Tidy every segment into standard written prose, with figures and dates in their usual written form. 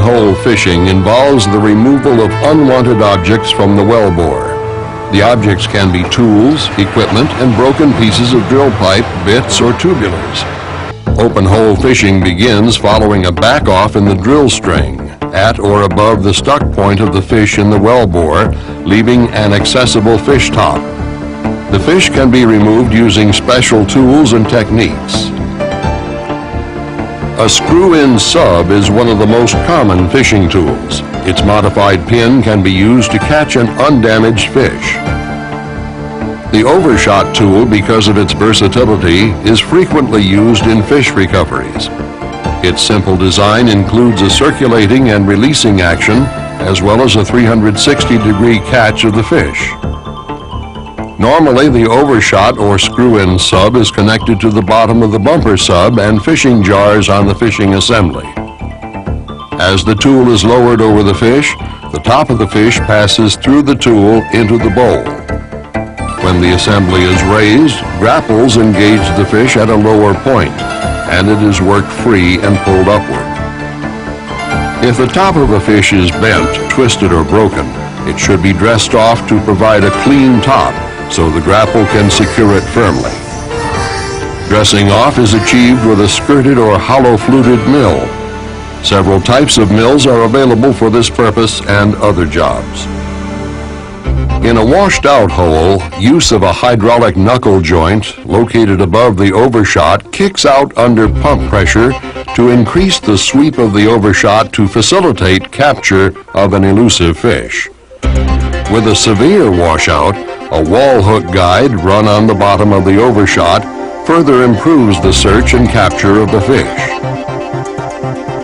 hole fishing involves the removal of unwanted objects from the wellbore. The objects can be tools, equipment, and broken pieces of drill pipe, bits, or tubulars. Open hole fishing begins following a back-off in the drill string at or above the stuck point of the fish in the wellbore, leaving an accessible fish top. The fish can be removed using special tools and techniques. A screw-in sub is one of the most common fishing tools. Its modified pin can be used to catch an undamaged fish. The overshot tool, because of its versatility, is frequently used in fish recoveries. Its simple design includes a circulating and releasing action, as well as a 360-degree catch of the fish. Normally, the overshot or screw-in sub is connected to the bottom of the bumper sub and fishing jars on the fishing assembly. As the tool is lowered over the fish, the top of the fish passes through the tool into the bowl. When the assembly is raised, grapples engage the fish at a lower point, and it is worked free and pulled upward. If the top of a fish is bent, twisted, or broken, it should be dressed off to provide a clean top so the grapple can secure it firmly. Dressing off is achieved with a skirted or hollow-fluted mill. Several types of mills are available for this purpose and other jobs. In a washed-out hole, use of a hydraulic knuckle joint located above the overshot kicks out under pump pressure to increase the sweep of the overshot to facilitate capture of an elusive fish. With a severe washout, a wall hook guide run on the bottom of the overshot further improves the search and capture of the fish.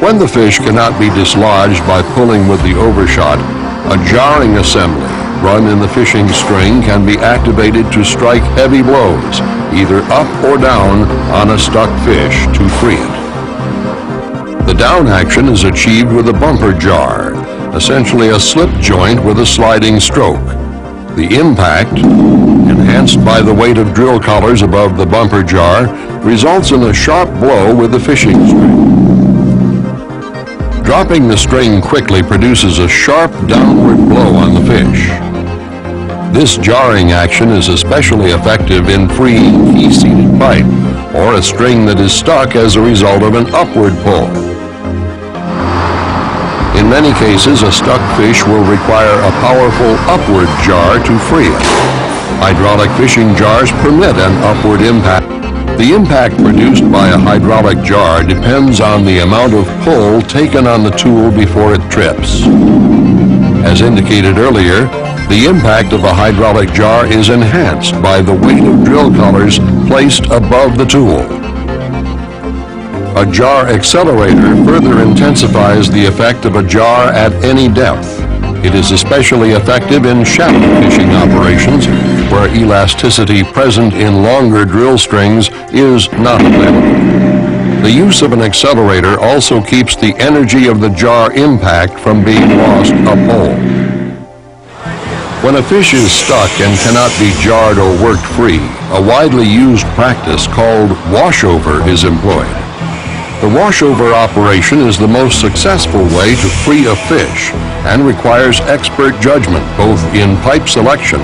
When the fish cannot be dislodged by pulling with the overshot, a jarring assembly run in the fishing string can be activated to strike heavy blows, either up or down, on a stuck fish to free it. The down action is achieved with a bumper jar, essentially a slip joint with a sliding stroke. The impact, enhanced by the weight of drill collars above the bumper jar, results in a sharp blow with the fishing string. Dropping the string quickly produces a sharp downward blow on the fish. This jarring action is especially effective in freeing key-seated pipe or a string that is stuck as a result of an upward pull. In many cases, a stuck fish will require a powerful upward jar to free it. Hydraulic fishing jars permit an upward impact. The impact produced by a hydraulic jar depends on the amount of pull taken on the tool before it trips. As indicated earlier, the impact of a hydraulic jar is enhanced by the weight of drill collars placed above the tool. A jar accelerator further intensifies the effect of a jar at any depth. It is especially effective in shallow fishing operations where elasticity present in longer drill strings is not available. The use of an accelerator also keeps the energy of the jar impact from being lost uphole. When a fish is stuck and cannot be jarred or worked free, a widely used practice called washover is employed. The washover operation is the most successful way to free a fish and requires expert judgment both in pipe selection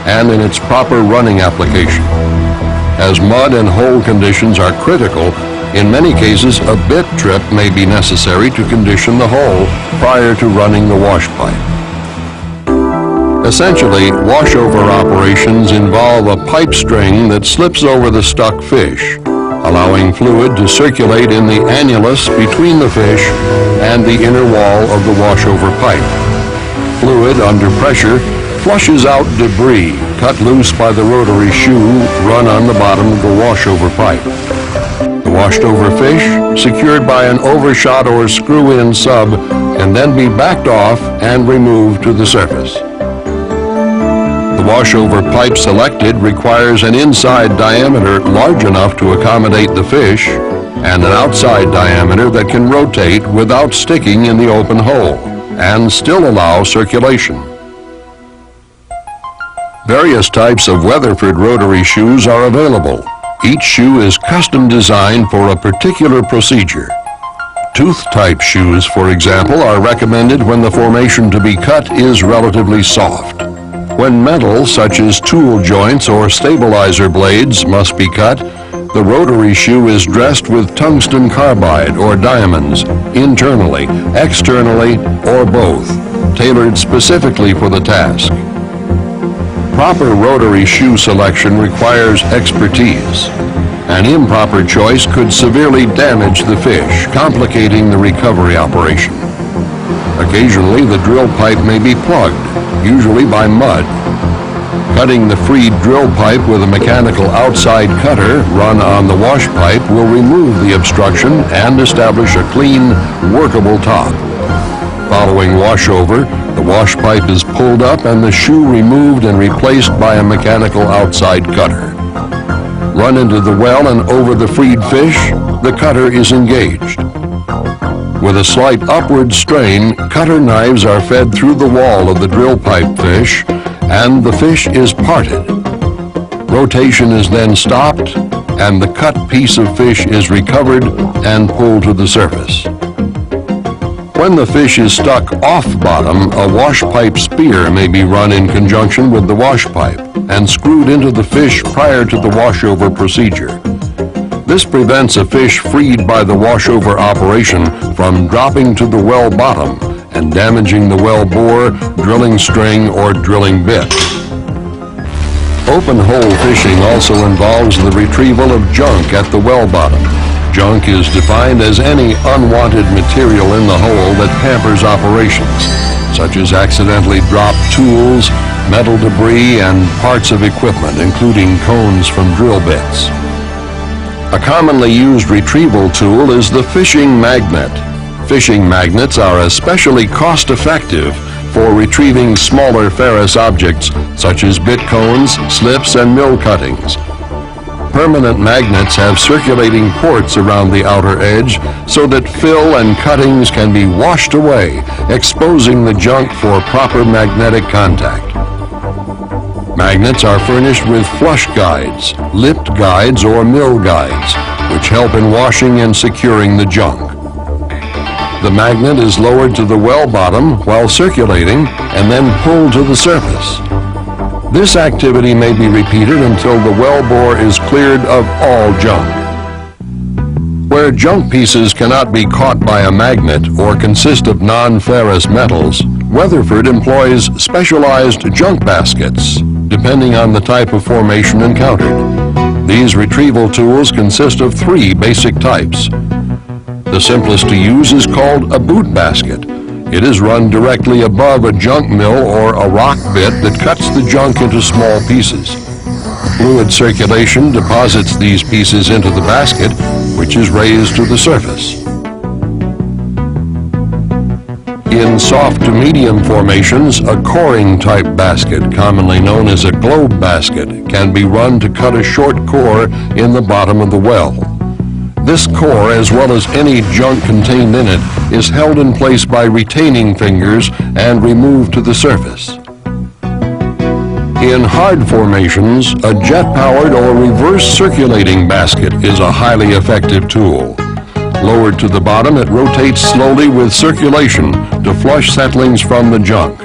and in its proper running application. As mud and hole conditions are critical, in many cases a bit trip may be necessary to condition the hole prior to running the wash pipe. Essentially, washover operations involve a pipe string that slips over the stuck fish, allowing fluid to circulate in the annulus between the fish and the inner wall of the washover pipe. Fluid under pressure flushes out debris cut loose by the rotary shoe run on the bottom of the washover pipe. The washed over fish, secured by an overshot or screw-in sub, can then be backed off and removed to the surface. The washover pipe selected requires an inside diameter large enough to accommodate the fish and an outside diameter that can rotate without sticking in the open hole and still allow circulation. Various types of Weatherford rotary shoes are available. Each shoe is custom designed for a particular procedure. Tooth-type shoes, for example, are recommended when the formation to be cut is relatively soft. When metal, such as tool joints or stabilizer blades, must be cut, the rotary shoe is dressed with tungsten carbide or diamonds, internally, externally, or both, tailored specifically for the task. Proper rotary shoe selection requires expertise. An improper choice could severely damage the fish, complicating the recovery operation. Occasionally, the drill pipe may be plugged, usually by mud. Cutting the freed drill pipe with a mechanical outside cutter run on the wash pipe will remove the obstruction and establish a clean, workable top. Following washover, the wash pipe is pulled up and the shoe removed and replaced by a mechanical outside cutter. Run into the well and over the freed fish, the cutter is engaged. With a slight upward strain, cutter knives are fed through the wall of the drill pipe fish, and the fish is parted. Rotation is then stopped, and the cut piece of fish is recovered and pulled to the surface. When the fish is stuck off bottom, a wash pipe spear may be run in conjunction with the wash pipe and screwed into the fish prior to the washover procedure. This prevents a fish freed by the washover operation from dropping to the well bottom and damaging the well bore, drilling string, or drilling bit. Open hole fishing also involves the retrieval of junk at the well bottom. Junk is defined as any unwanted material in the hole that hampers operations, such as accidentally dropped tools, metal debris, and parts of equipment, including cones from drill bits. A commonly used retrieval tool is the fishing magnet. Fishing magnets are especially cost-effective for retrieving smaller ferrous objects, such as bit cones, slips, and mill cuttings. Permanent magnets have circulating ports around the outer edge so that fill and cuttings can be washed away, exposing the junk for proper magnetic contact. Magnets are furnished with flush guides, lipped guides, or mill guides, which help in washing and securing the junk. The magnet is lowered to the well bottom while circulating and then pulled to the surface. This activity may be repeated until the well bore is cleared of all junk. Where junk pieces cannot be caught by a magnet or consist of non-ferrous metals, Weatherford employs specialized junk baskets, depending on the type of formation encountered. These retrieval tools consist of 3 basic types. The simplest to use is called a boot basket. It is run directly above a junk mill or a rock bit that cuts the junk into small pieces. Fluid circulation deposits these pieces into the basket, which is raised to the surface. In soft to medium formations, a coring type basket, commonly known as a globe basket, can be run to cut a short core in the bottom of the well. This core, as well as any junk contained in it, is held in place by retaining fingers and removed to the surface. In hard formations, a jet-powered or reverse circulating basket is a highly effective tool. Lowered to the bottom, it rotates slowly with circulation to flush settlings from the junk.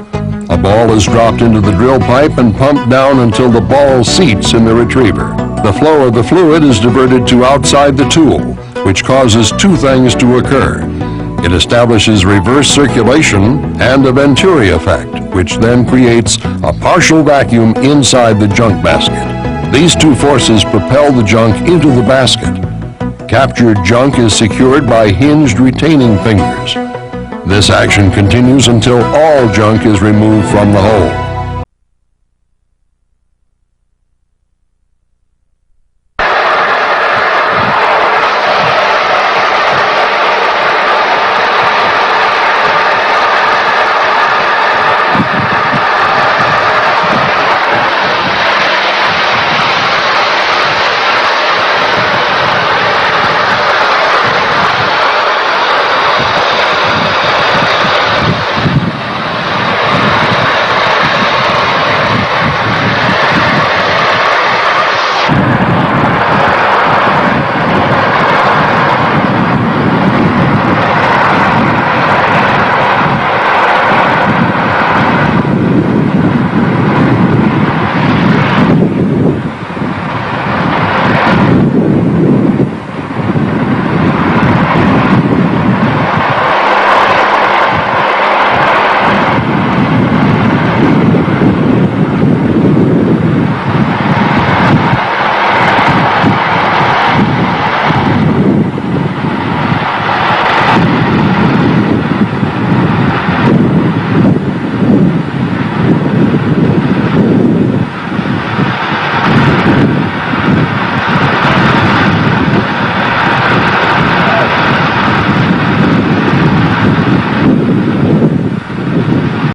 A ball is dropped into the drill pipe and pumped down until the ball seats in the retriever. The flow of the fluid is diverted to outside the tool, which causes 2 things to occur. It establishes reverse circulation and a Venturi effect, which then creates a partial vacuum inside the junk basket. These 2 forces propel the junk into the basket. Captured junk is secured by hinged retaining fingers. This action continues until all junk is removed from the hole.